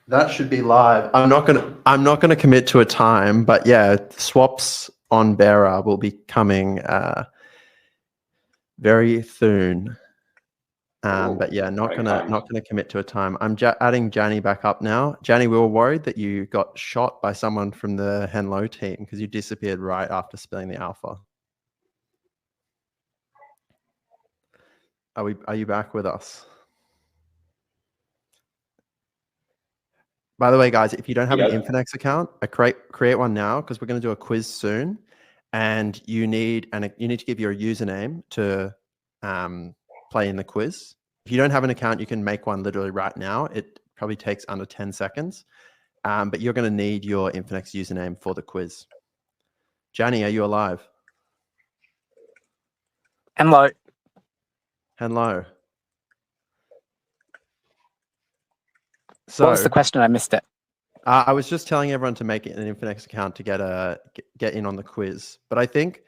that should be live. I'm not gonna commit to a time, but yeah, swaps on Bera will be coming very soon. But yeah, not gonna commit to a time. I'm adding Jani back up now. Jani, we were worried that you got shot by someone from the Henlo team because you disappeared right after spilling the alpha. Are you back with us? By the way, guys, if you don't have an Infinex account, create one now because we're going to do a quiz soon, and you need to give your username to play in the quiz. If you don't have an account, you can make one literally right now. It probably takes under 10 seconds, but you're going to need your Infinex username for the quiz. Jani, are you alive? Henlo. Henlo. So, what was the question? I missed it. I was just telling everyone to make an Infinex account to get in on the quiz. But I think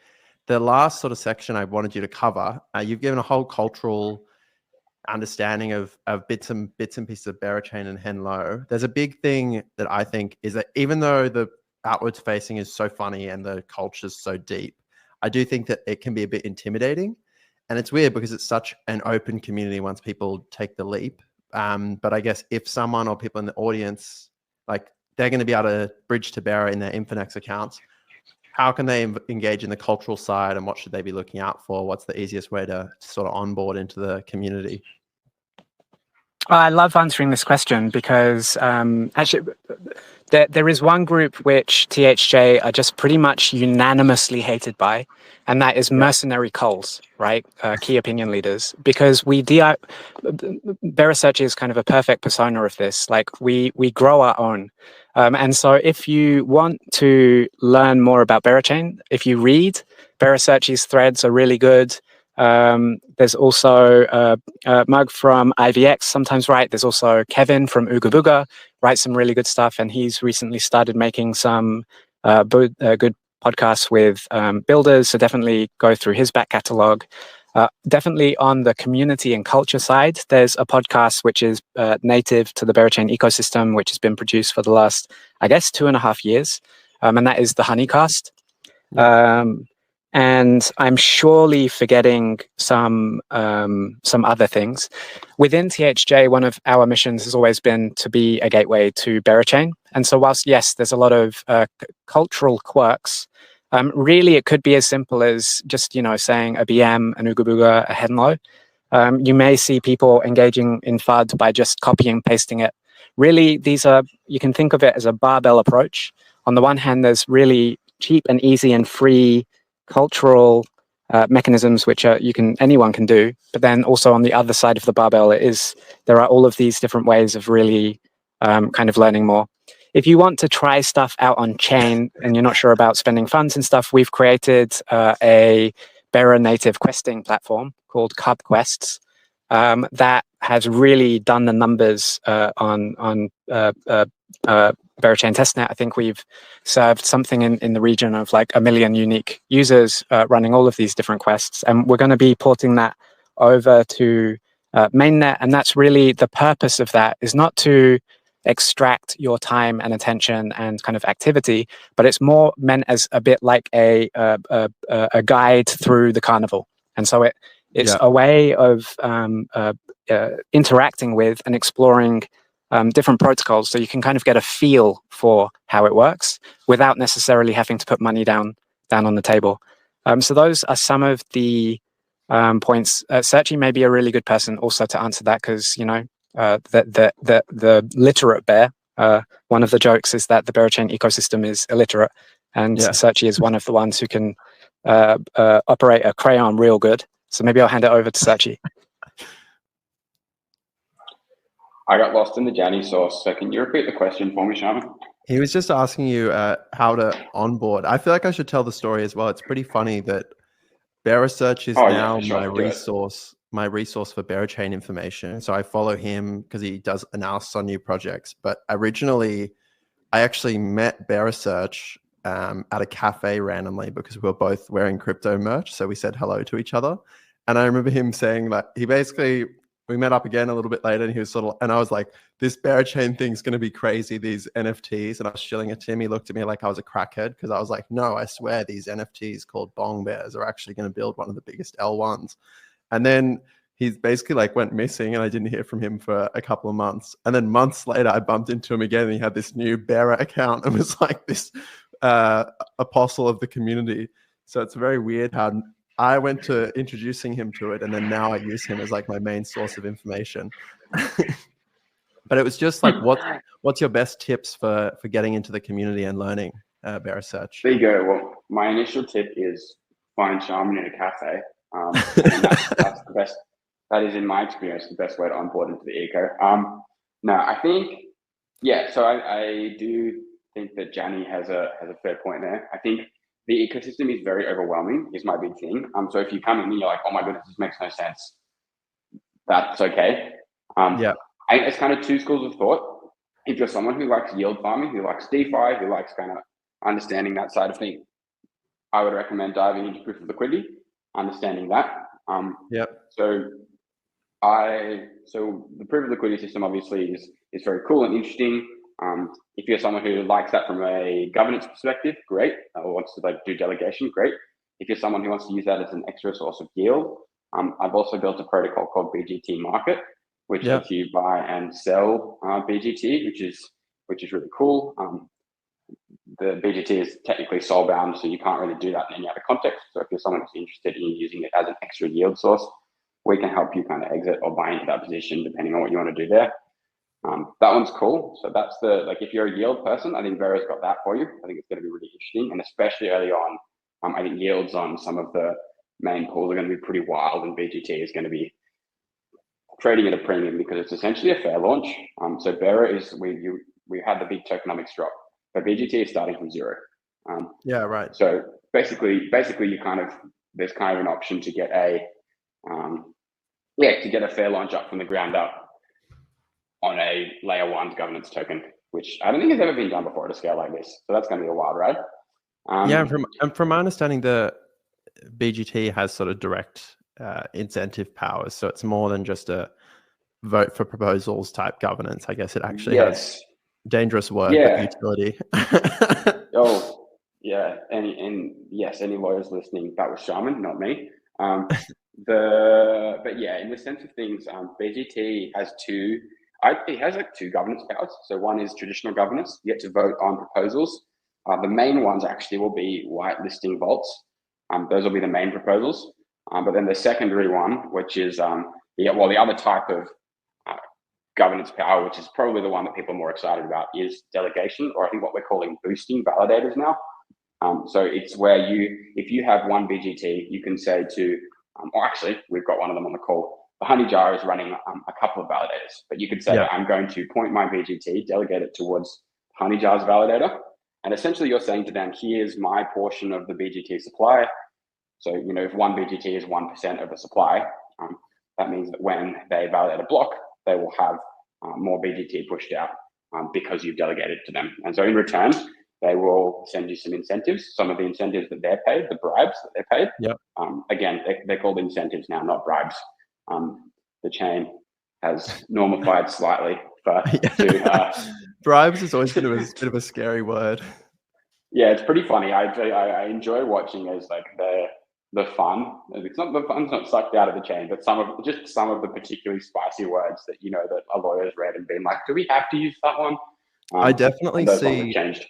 the last sort of section I wanted you to cover, you've given a whole cultural understanding of bits and pieces of Berachain and Henlo. There's a big thing that I think is that even though the outwards facing is so funny and the culture is so deep, I do think that it can be a bit intimidating. And it's weird because it's such an open community once people take the leap. But I guess if someone or people in the audience, like they're going to be able to bridge to Bera in their Infinex accounts, how can they engage in the cultural side and what should they be looking out for? What's the easiest way to sort of onboard into the community? I love answering this question because actually there is one group which THJ are just pretty much unanimously hated by, and that is mercenary cults, right? Key opinion leaders, because Berasearch is kind of a perfect persona of this. Like we grow our own. And so if you want to learn more about Berachain, if you read, Berasearch's threads are really good. There's also Mug from IVX sometimes right. There's also Kevin from Ooga Booga writes some really good stuff, and he's recently started making some good podcasts with builders. So definitely go through his back catalog. Definitely on the community and culture side, there's a podcast which is native to the Berachain ecosystem, which has been produced for the last, I guess, 2.5 years, and that is the Honeycast. And I'm surely forgetting some other things. Within THJ, one of our missions has always been to be a gateway to Berachain. And so whilst, yes, there's a lot of cultural quirks, really it could be as simple as just, saying a BM, an Ooga Booga, a Henlo. You may see people engaging in FUD by just copying and pasting it. Really, you can think of it as a barbell approach. On the one hand, there's really cheap and easy and free cultural mechanisms which anyone can do. But then also on the other side of the barbell, there are all of these different ways of really kind of learning more. If you want to try stuff out on chain and you're not sure about spending funds and stuff, we've created a Bera native questing platform called Cub Quests that has really done the numbers on Berachain testnet. I think we've served something in the region of like 1 million unique users running all of these different quests, and we're going to be porting that over to mainnet. And that's really the purpose of that, is not to extract your time and attention and kind of activity, but it's more meant as a bit like a guide through the carnival. And so it's a way of interacting with and exploring different protocols, so you can kind of get a feel for how it works without necessarily having to put money down on the table. So those are some of the points. Searchy may be a really good person also to answer that, because the literate bear. One of the jokes is that the Berachain ecosystem is illiterate, and Searchy is one of the ones who can operate a crayon real good. So maybe I'll hand it over to Searchy. I got lost in the Jani source, so can you repeat the question for me, Shaman? He was just asking you how to onboard. I feel like I should tell the story as well. It's pretty funny that Berasearch is now my resource for Berachain information. So I follow him because he does analysis on new projects. But originally, I actually met Berasearch at a cafe randomly because we were both wearing crypto merch. So we said hello to each other. And I remember him saying that we met up again a little bit later, and he was and I was like, this Berachain thing's going to be crazy, these NFTs. And I was shilling it to him. He looked at me like I was a crackhead, because I was like, no, I swear these NFTs called Bong Bears are actually going to build one of the biggest L1s. And then he basically like went missing, and I didn't hear from him for a couple of months. And then months later, I bumped into him again, and he had this new Bera account and was like this apostle of the community. So it's very weird how I went to introducing him to it, and then now I use him as like my main source of information. But it was just like, what's your best tips for getting into the community and learning Berasearch? There you go. Well, my initial tip is find Shaman in a cafe. And that's the best. That is, in my experience, the best way to onboard into the eco. No, I think, so I do think that Jani has a fair point there. I think the ecosystem is very overwhelming, is my big thing. So if you come in and you're like, oh my goodness, this makes no sense, that's okay. It's kind of two schools of thought. If you're someone who likes yield farming, who likes DeFi, who likes kind of understanding that side of things, I would recommend diving into proof of liquidity, understanding that. So the proof of liquidity system obviously is very cool and interesting. If you're someone who likes that from a governance perspective, great. Or wants to do delegation, great. If you're someone who wants to use that as an extra source of yield, I've also built a protocol called BGT Market, which lets you buy and sell BGT, which is really cool. The BGT is technically soul bound, so you can't really do that in any other context. So if you're someone who's interested in using it as an extra yield source, we can help you kind of exit or buy into that position depending on what you want to do there. That one's cool. So that's if you're a yield person, I think Vera's got that for you. I think it's going to be really interesting, and especially early on, I think yields on some of the main pools are going to be pretty wild, and BGT is going to be trading at a premium because it's essentially a fair launch. So Bera is we had the big tokenomics drop, but BGT is starting from zero. Right. So basically, you there's kind of an option to get a fair launch up from the ground up on a layer 1 governance token, which I don't think has ever been done before at a scale like this. So that's going to be a wild ride. From my understanding, the BGT has sort of direct incentive powers. So it's more than just a vote for proposals type governance. I guess it actually has dangerous word, but utility. Any lawyers listening, that was Shaman, not me. In the sense of things, BGT has two governance powers. So one is traditional governance. You get to vote on proposals. The main ones actually will be whitelisting vaults. Those will be the main proposals. But then the secondary one, which is the other type of governance power, which is probably the one that people are more excited about, is delegation, or I think what we're calling boosting validators now. So it's where if you have one BGT, you can say to, or actually, we've got one of them on the call. The honey jar is running a couple of validators, but you could say, I'm going to point my BGT, delegate it towards honey jar's validator. And essentially you're saying to them, here's my portion of the BGT supply. So, if one BGT is 1% of the supply, that means that when they validate a block, they will have more BGT pushed out because you've delegated to them. And so in return, they will send you some incentives. Some of the incentives that they're paid, the bribes that they're paid. Yep. Again, they're called incentives now, not bribes. The chain has normified slightly, but bribes is always been a bit of a scary word. Yeah, it's pretty funny. I enjoy watching as like the fun. It's not the fun's not sucked out of the chain, but some of the particularly spicy words that that a lawyer's read and been like, do we have to use that one? I definitely changed.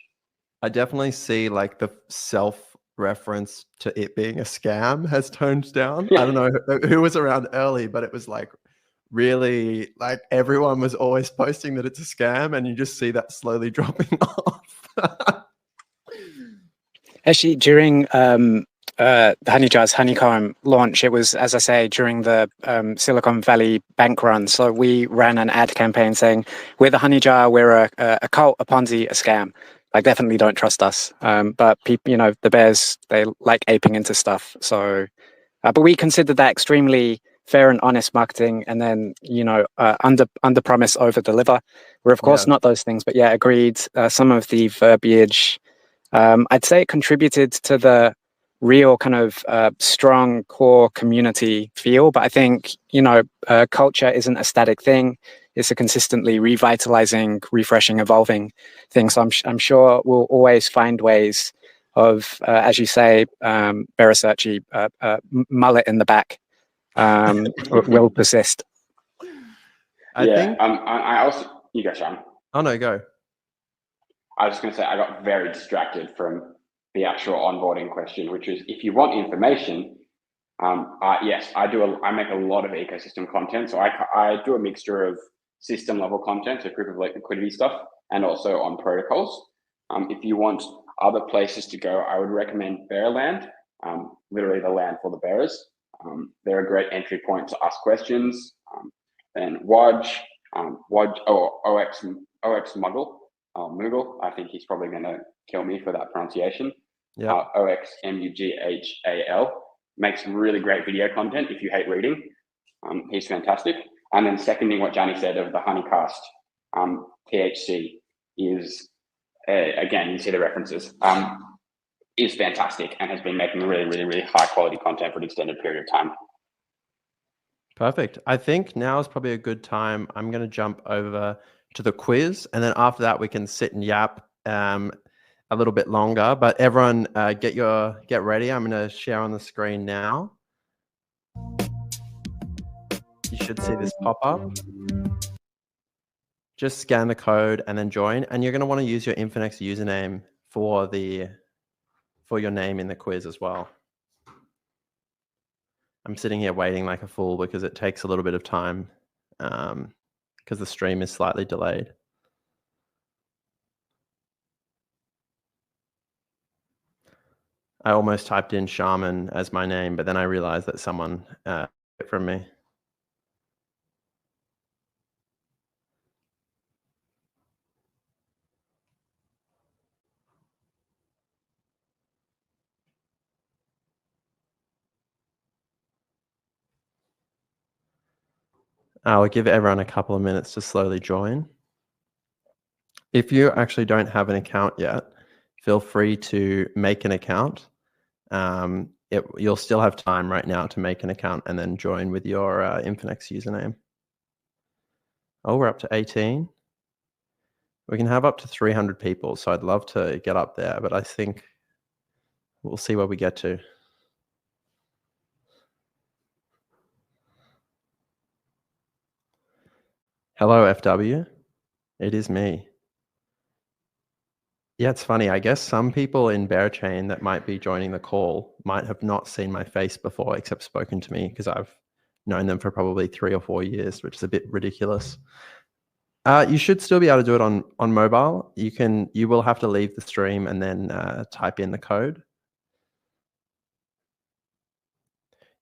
I definitely see like the self-reference to it being a scam has toned down. I don't know who was around early, but it was like really like everyone was always posting that it's a scam, and you just see that slowly dropping off. Actually, during the Honeyjar's Honeycomb launch, it was, as I say, during the Silicon Valley bank run. So we ran an ad campaign saying, we're the Honeyjar, we're a cult, a Ponzi, a scam. Like, definitely don't trust us. But people, the bears, they like aping into stuff. So, but we considered that extremely fair and honest marketing, and then, under promise, over deliver. We're of course not those things, but agreed. Some of the verbiage, I'd say it contributed to the real kind of strong core community feel. But I think, culture isn't a static thing. It's a consistently revitalizing, refreshing, evolving thing. So I'm sure we'll always find ways of, as you say, Berasearchy, mullet in the back will persist. I think. I also, you go, Shaman. Oh no, go. I was just going to say, I got very distracted from the actual onboarding question, which is, if you want information, yes, I make a lot of ecosystem content. So I do a mixture of system level content, so proof of liquidity stuff, and also on protocols. If you want other places to go, I would recommend Bearland, literally the land for the bearers. They're a great entry point to ask questions. And Waj, OX Muggle, Moogle, I think he's probably going to kill me for that pronunciation. Yeah. OXMUGHAL makes really great video content if you hate reading. He's fantastic. And then seconding what Jani said of the Honeycast, THC is, again, you see the references, is fantastic and has been making really, really, really high quality content for an extended period of time. Perfect. I think now is probably a good time. I'm going to jump over to the quiz, and then after that we can sit and yap a little bit longer. But everyone, get ready. I'm going to share on the screen now. You should see this pop up. Just scan the code and then join. And you're going to want to use your Infinex username for your name in the quiz as well. I'm sitting here waiting like a fool because it takes a little bit of time because the stream is slightly delayed. I almost typed in Shaman as my name, but then I realized that someone took it from me. I'll give everyone a couple of minutes to slowly join. If you actually don't have an account yet, feel free to make an account. You'll still have time right now to make an account and then join with your Infinex username. Oh, we're up to 18. We can have up to 300 people, so I'd love to get up there, but I think we'll see where we get to. Hello, FW. It is me. Yeah, it's funny. I guess some people in Berachain that might be joining the call might have not seen my face before, except spoken to me, because I've known them for probably 3 or 4 years, which is a bit ridiculous. You should still be able to do it on mobile. You will have to leave the stream and then type in the code.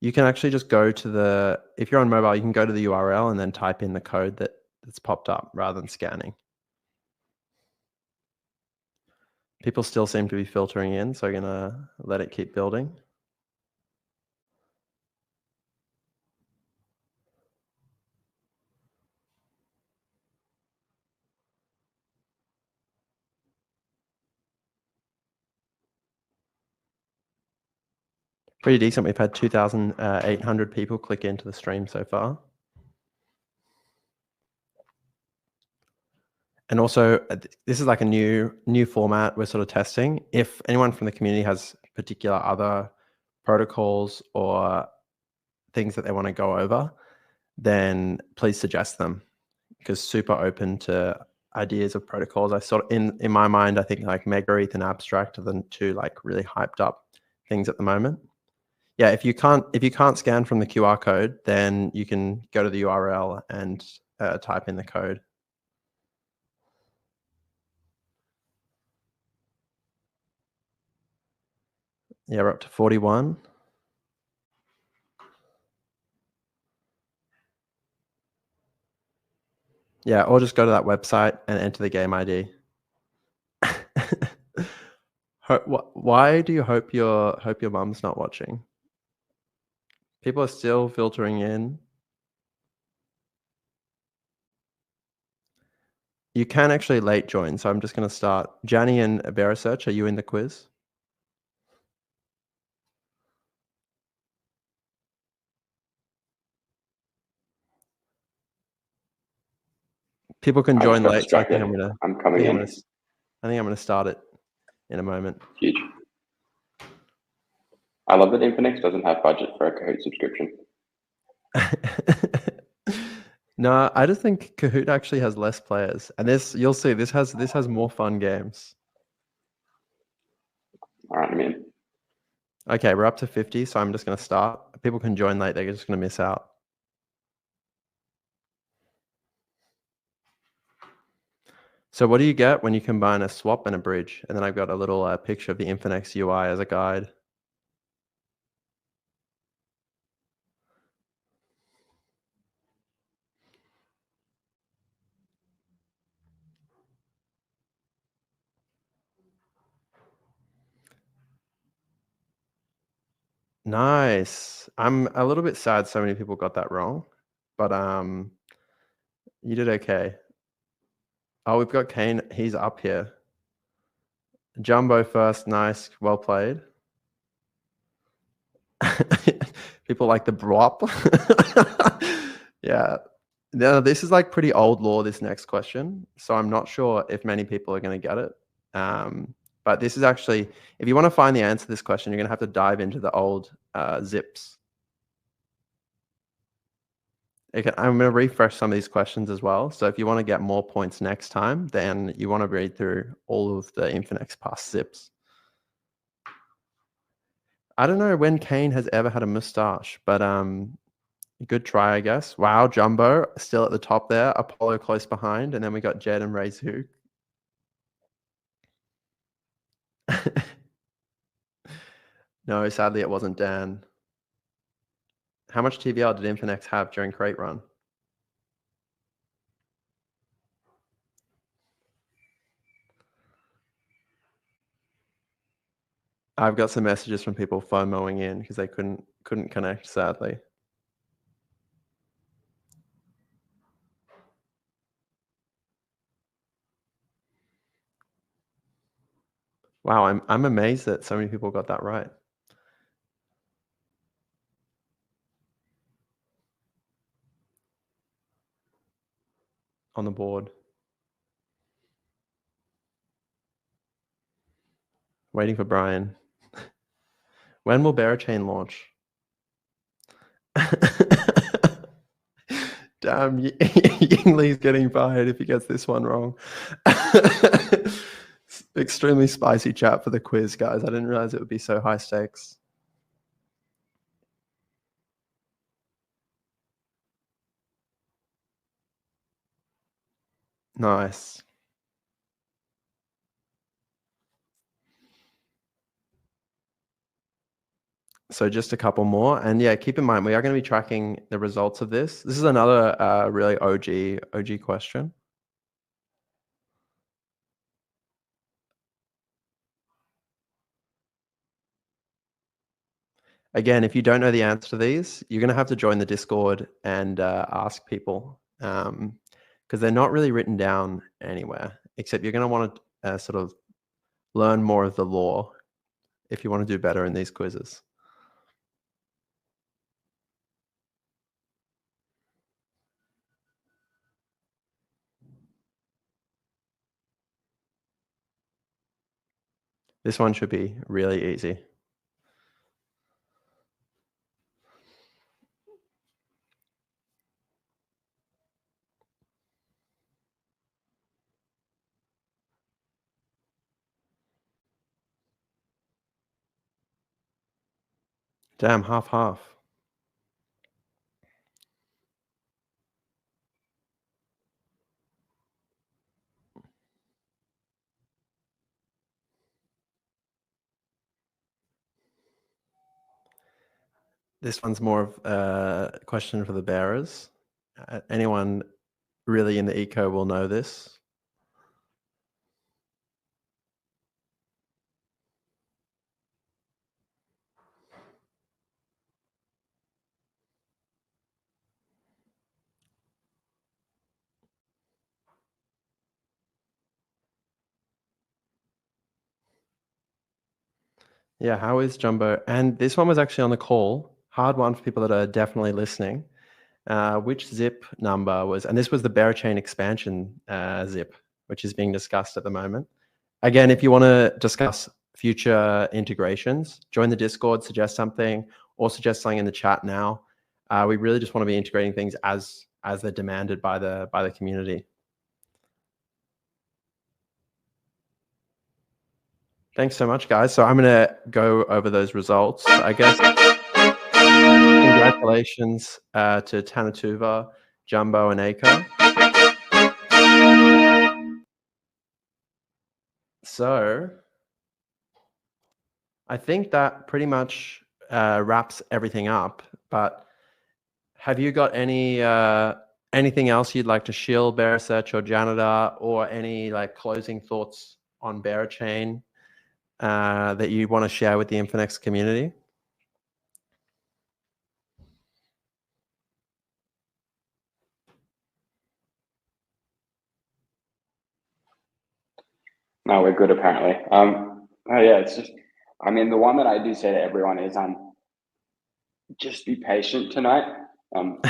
You can actually just go to if you're on mobile, you can go to the URL and then type in the code that's popped up rather than scanning. People still seem to be filtering in, so I'm gonna let it keep building. Pretty decent. We've had 2,800 people click into the stream so far. And also, this is like a new format we're sort of testing. If anyone from the community has particular other protocols or things that they want to go over, then please suggest them, because super open to ideas of protocols. I sort of, in my mind, I think like Mega ETH and Abstract are the two like really hyped up things at the moment. Yeah, if you can't scan from the QR code, then you can go to the URL and type in the code. Yeah, we're up to 41. Yeah, or just go to that website and enter the game ID. Why do you hope your mum's not watching? People are still filtering in. You can actually late join, so I'm just going to start. Jani and Berasearch, are you in the quiz? People can join late, so I think I'm coming in. I think I'm going to start it in a moment. Huge. I love that Infinex doesn't have budget for a Kahoot subscription. No, I just think Kahoot actually has less players, and you'll see this has more fun games. All right, I'm in. Okay, we're up to 50, so I'm just going to start. People can join late; they're just going to miss out. So what do you get when you combine a swap and a bridge? And then I've got a little picture of the Infinex UI as a guide. Nice. I'm a little bit sad so many people got that wrong, but you did okay. Oh, we've got Kain. He's up here. Jumbo first. Nice. Well played. People like the brop. Yeah. Now, this is like pretty old lore, this next question. So I'm not sure if many people are going to get it. But this is actually, if you want to find the answer to this question, you're going to have to dive into the old zips. Okay, I'm going to refresh some of these questions as well. So if you want to get more points next time, then you want to read through all of the Infinex past zips. I don't know when Kain has ever had a mustache, but good try, I guess. Wow, Jumbo still at the top there. Apollo close behind, and then we got Jed and Reizu. No, sadly it wasn't Dan. How much TVL did Infinex have during Crate Run? I've got some messages from people FOMOing in because they couldn't connect, sadly. Wow, I'm amazed that so many people got that right. On the board. Waiting for Brian. When will Berachain launch? Damn, Yingli's getting fired if he gets this one wrong. Extremely spicy chat for the quiz, guys. I didn't realize it would be so high stakes. Nice. So just a couple more. And yeah, keep in mind, we are going to be tracking the results of this. This is another really OG question. Again, if you don't know the answer to these, you're going to have to join the Discord and ask people, because they're not really written down anywhere, except you're going to want to sort of learn more of the lore if you want to do better in these quizzes. This one should be really easy. Damn, half. This one's more of a question for the bearers. Anyone really in the eco will know this. Yeah, how is Jumbo? And this one was actually on the call. Hard one for people that are definitely listening. Which zip number was, and this was the Berachain expansion zip, which is being discussed at the moment. Again, if you want to discuss future integrations, join the Discord, suggest something, or suggest something in the chat now. We really just want to be integrating things as they're demanded by the community. Thanks so much, guys. So I'm going to go over those results. I guess congratulations to Tanatuva, Jumbo, and Aiko. So I think that pretty much wraps everything up. But have you got anything else you'd like to shill Berasearch or Janitor, or any like closing thoughts on Berachain that you want to share with the Infinex community? No, we're good apparently. Yeah, it's just, I mean, the one that I do say to everyone is, just be patient tonight.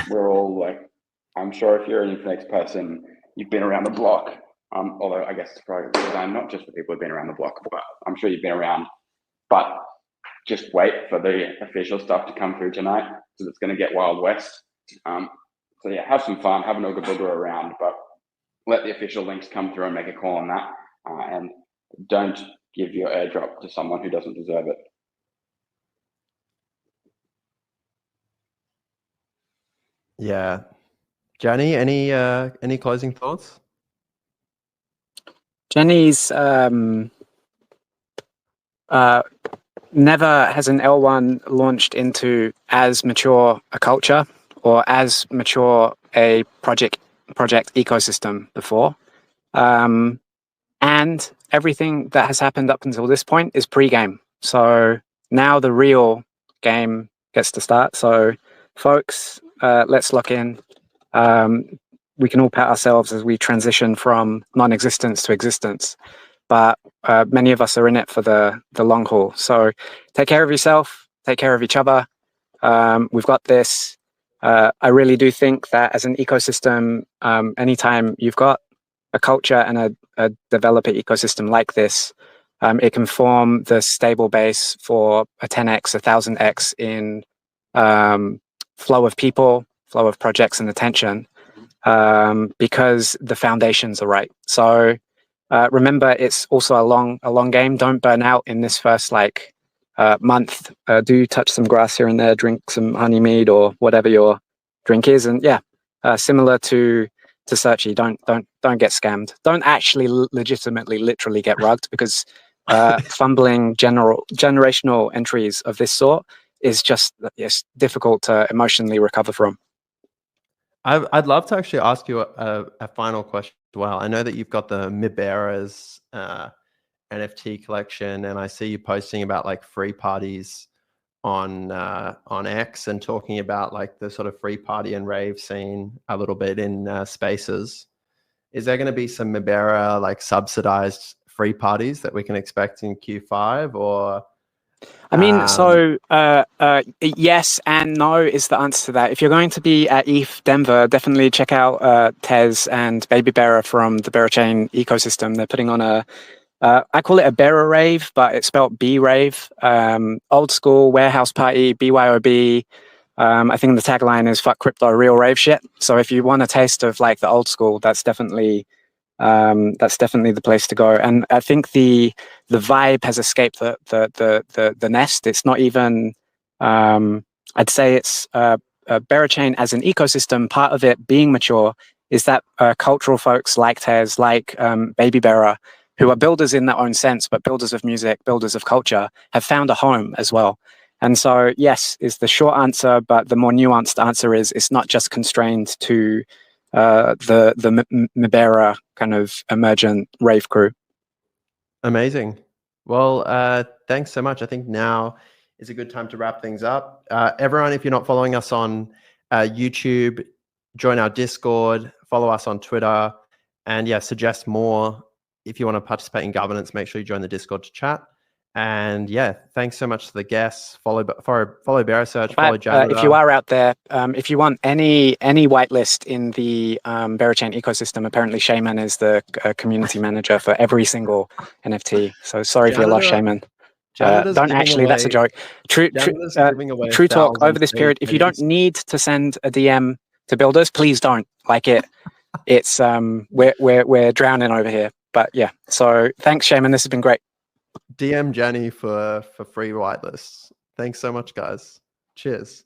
We're all like, I'm sure if you're an Infinex person, you've been around the block. Although I guess it's probably designed not just for people who've been around the block, but I'm sure you've been around. But just wait for the official stuff to come through tonight, because it's going to get Wild West. So yeah, have some fun, have an ooga booga around, but let the official links come through and make a call on that. And don't give your airdrop to someone who doesn't deserve it. Yeah. Jani, any closing thoughts? Jani's never has an L1 launched into as mature a culture or as mature a project ecosystem before. And everything that has happened up until this point is pre-game. So now the real game gets to start. So folks, let's lock in. We can all pat ourselves as we transition from non-existence to existence. But many of us are in it for the long haul. So take care of yourself, take care of each other. We've got this. I really do think that as an ecosystem, anytime you've got a culture and a developer ecosystem like this, it can form the stable base for a 10x, 1000x in flow of people, flow of projects and attention, because the foundations are right. So remember, it's also a long game. Don't burn out in this first month. Do touch some grass here and there, drink some honey mead or whatever your drink is, and yeah, similar to Searchy, don't don't get scammed. Don't actually legitimately, literally get rugged, because fumbling generational entries of this sort is just difficult to emotionally recover from. I'd love to actually ask you a final question as well. I know that you've got the Mibera's NFT collection, and I see you posting about like free parties on X, and talking about like the sort of free party and rave scene a little bit in Spaces. Is there going to be some Mibera like subsidized free parties that we can expect in Q5, or? I mean, so yes and no is the answer to that. If you're going to be at ETH Denver, definitely check out Tez and Baby Bera from the Berachain ecosystem. They're putting on I call it a Bera rave, but it's spelled B rave. Old school warehouse party, BYOB. I think the tagline is "fuck crypto, real rave shit." So if you want a taste of like the old school, that's definitely the place to go. And I think the vibe has escaped the nest. It's not even. I'd say it's Berachain as an ecosystem. Part of it being mature is that cultural folks like Tez, like Baby Bera, who are builders in their own sense, but builders of music, builders of culture, have found a home as well. And so, yes, is the short answer, but the more nuanced answer is it's not just constrained to the Mibera kind of emergent rave crew. Amazing. Well, thanks so much. I think now is a good time to wrap things up. Everyone, if you're not following us on YouTube, join our Discord, follow us on Twitter, and yeah, suggest more. If you want to participate in governance, make sure you join the Discord to chat. And yeah, thanks so much to the guests. Follow Berasearch, follow Janitor. If you are out there, if you want any whitelist in the Berachain ecosystem, apparently Shaman is the community manager for every single NFT. So sorry for your loss, Shaman. Don't actually, that's a joke. True talk over this period. If you don't need to send a DM to builders, please don't. Like it's we're drowning over here. But yeah, so thanks, Shaman. This has been great. DM Jani for free whitelists. Thanks so much, guys. Cheers.